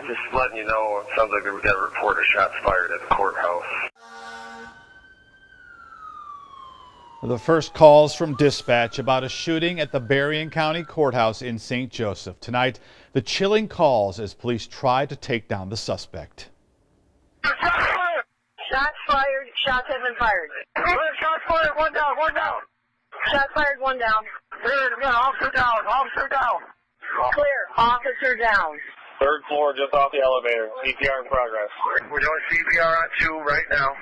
Just letting you know, it sounds like we got a report of shots fired at the courthouse. The first calls from dispatch about a shooting at the Berrien County Courthouse in St. Joseph. Tonight, the chilling calls as police try to take down the suspect. Shots fired. Shots have been fired. Shots fired. One down. One down. Shots fired. One down. Clear. Officer down. Officer down. Clear. Officer down. Third floor, just off the elevator. CPR in progress. We're doing CPR on 2 right now.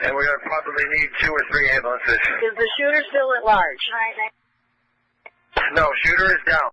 And we're going to probably need 2 or 3 ambulances. Is the shooter still at large? No, shooter is down.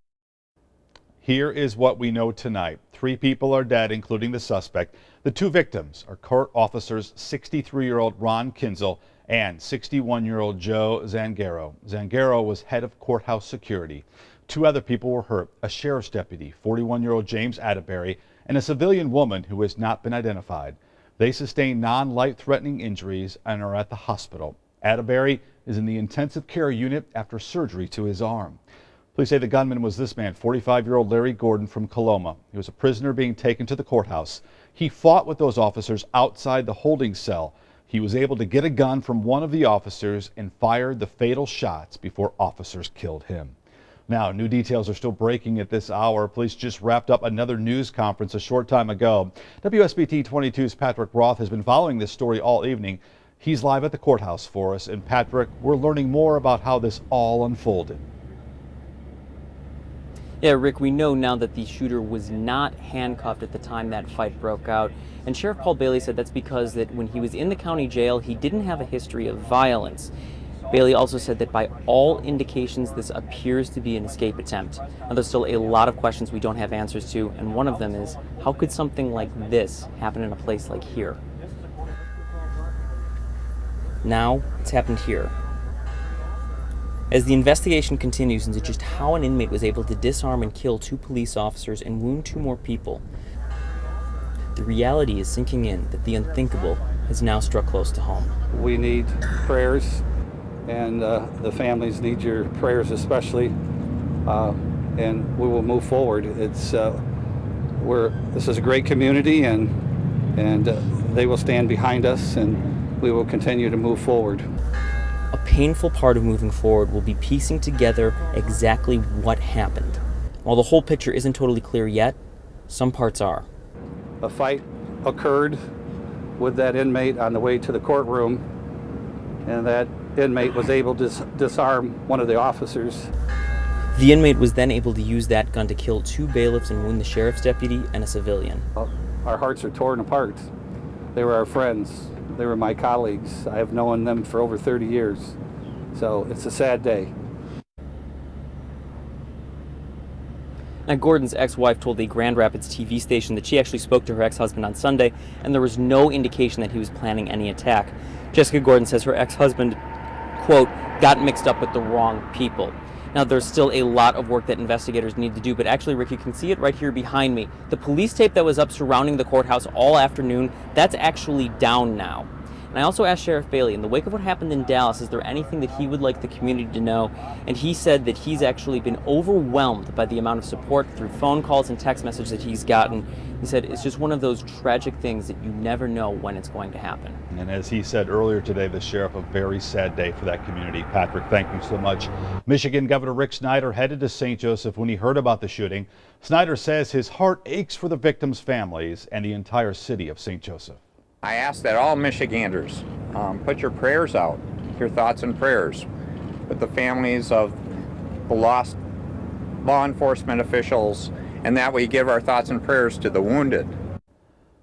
Here is what we know tonight. 3 people are dead, including the suspect. The 2 victims are court officers 63-year-old Ron Kinzel and 61-year-old Joe Zangaro. Zangaro was head of courthouse security. 2 other people were hurt, a sheriff's deputy, 41-year-old James Atterbury, and a civilian woman who has not been identified. They sustained non-life-threatening injuries and are at the hospital. Atterbury is in the intensive care unit after surgery to his arm. Police say the gunman was this man, 45-year-old Larry Gordon from Coloma. He was a prisoner being taken to the courthouse. He fought with those officers outside the holding cell. He was able to get a gun from one of the officers and fired the fatal shots before officers killed him. Now, new details are still breaking at this hour. Police just wrapped up another news conference a short time ago. WSBT-22's Patrick Roth has been following this story all evening. He's live at the courthouse for us. And Patrick, we're learning more about how this all unfolded. Yeah, Rick, we know now that the shooter was not handcuffed at the time that fight broke out. And Sheriff Paul Bailey said that's because that when he was in the county jail, he didn't have a history of violence. Bailey also said that by all indications, this appears to be an escape attempt. Now, there's still a lot of questions we don't have answers to, and one of them is, how could something like this happen in a place like here? Now, it's happened here. As the investigation continues into just how an inmate was able to disarm and kill 2 police officers and wound 2 more people, the reality is sinking in that the unthinkable has now struck close to home. We need prayers, and the families need your prayers especially, and we will move forward. This is a great community, and they will stand behind us, and we will continue to move forward. A painful part of moving forward will be piecing together exactly what happened. While the whole picture isn't totally clear yet, some parts are. A fight occurred with that inmate on the way to the courtroom, and that inmate was able to disarm one of the officers. The inmate was then able to use that gun to kill 2 bailiffs and wound the sheriff's deputy and a civilian. Our hearts are torn apart. They were our friends. They were my colleagues. I have known them for over 30 years. So it's a sad day. Now, Gordon's ex-wife told the Grand Rapids TV station that she actually spoke to her ex-husband on Sunday, and there was no indication that he was planning any attack. Jessica Gordon says her ex-husband, quote, got mixed up with the wrong people. Now, there's still a lot of work that investigators need to do, but actually, Rick, you can see it right here behind me. The police tape that was up surrounding the courthouse all afternoon, that's actually down now. And I also asked Sheriff Bailey, in the wake of what happened in Dallas, is there anything that he would like the community to know? And he said that he's actually been overwhelmed by the amount of support through phone calls and text messages that he's gotten. He said it's just one of those tragic things that you never know when it's going to happen. And as he said earlier today, the sheriff, a very sad day for that community. Patrick, thank you so much. Michigan Governor Rick Snyder headed to St. Joseph when he heard about the shooting. Snyder says his heart aches for the victims' families and the entire city of St. Joseph. I ask that all Michiganders put your prayers out, your thoughts and prayers with the families of the lost law enforcement officials, and that we give our thoughts and prayers to the wounded.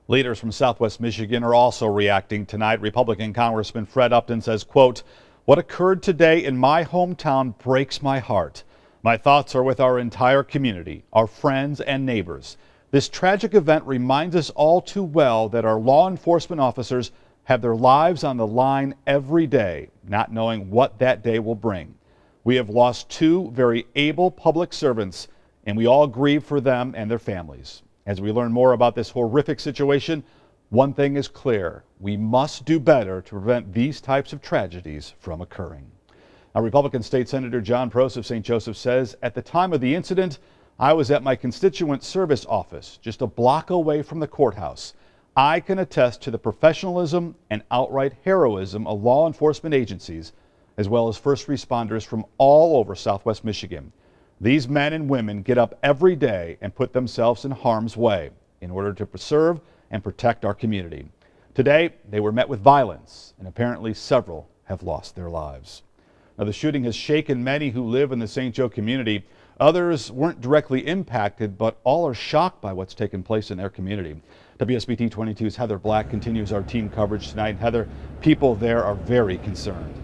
Leaders from Southwest Michigan are also reacting tonight. Republican Congressman Fred Upton says, quote, "What occurred today in my hometown breaks my heart. My thoughts are with our entire community, our friends and neighbors. This tragic event reminds us all too well that our law enforcement officers have their lives on the line every day, not knowing what that day will bring. We have lost 2 very able public servants, and we all grieve for them and their families. As we learn more about this horrific situation, one thing is clear: we must do better to prevent these types of tragedies from occurring." Now, Republican State Senator John Prost of St. Joseph says at the time of the incident, I was at my constituent service office just a block away from the courthouse. I can attest to the professionalism and outright heroism of law enforcement agencies, as well as first responders from all over Southwest Michigan. These men and women get up every day and put themselves in harm's way in order to preserve and protect our community. Today, they were met with violence, and apparently several have lost their lives. Now, the shooting has shaken many who live in the St. Joe community. Others weren't directly impacted, but all are shocked by what's taken place in their community. WSBT 22's Heather Black continues our team coverage tonight. Heather, people there are very concerned.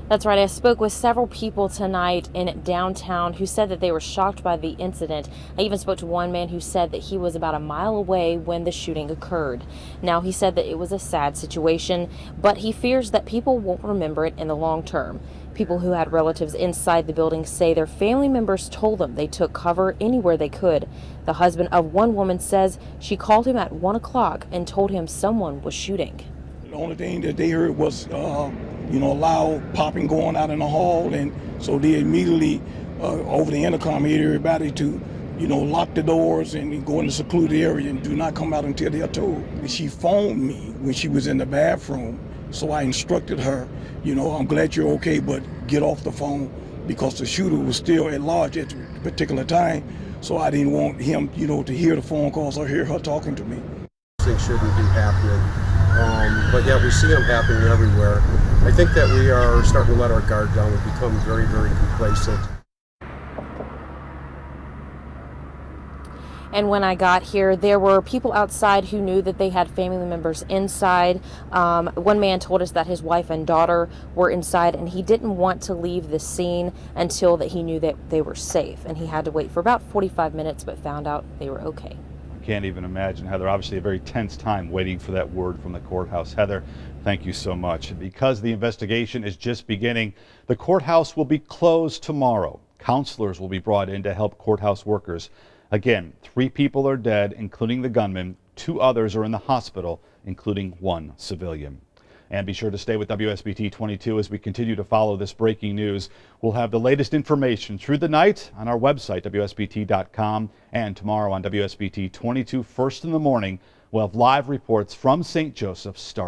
That's right. I spoke with several people tonight in downtown who said that they were shocked by the incident. I even spoke to one man who said that he was about a mile away when the shooting occurred. Now, he said that it was a sad situation, but he fears that people won't remember it in the long term. People who had relatives inside the building say their family members told them they took cover anywhere they could. The husband of one woman says she called him at 1 o'clock and told him someone was shooting. The only thing that they heard was, a loud popping going out in the hall, and so they immediately, over the intercom, hit everybody to, lock the doors and go in the secluded area and do not come out until they are told. She phoned me when she was in the bathroom, so I instructed her, I'm glad you're okay, but get off the phone, because the shooter was still at large at the particular time, so I didn't want him, to hear the phone calls or hear her talking to me. Things shouldn't be happening. But yeah, we see them happening everywhere. I think that we are starting to let our guard down and become very, very complacent. And when I got here, there were people outside who knew that they had family members inside. One man told us that his wife and daughter were inside, and he didn't want to leave the scene until that he knew that they were safe. And he had to wait for about 45 minutes, but found out they were okay. Can't even imagine, Heather. Obviously a very tense time waiting for that word from the courthouse. Heather, thank you so much. Because the investigation is just beginning, the courthouse will be closed tomorrow. Counselors will be brought in to help courthouse workers. Again, 3 people are dead, including the gunman. 2 others are in the hospital, including 1 civilian. And be sure to stay with WSBT 22 as we continue to follow this breaking news. We'll have the latest information through the night on our website, WSBT.com, and tomorrow on WSBT 22 first in the morning. We'll have live reports from St. Joseph starting.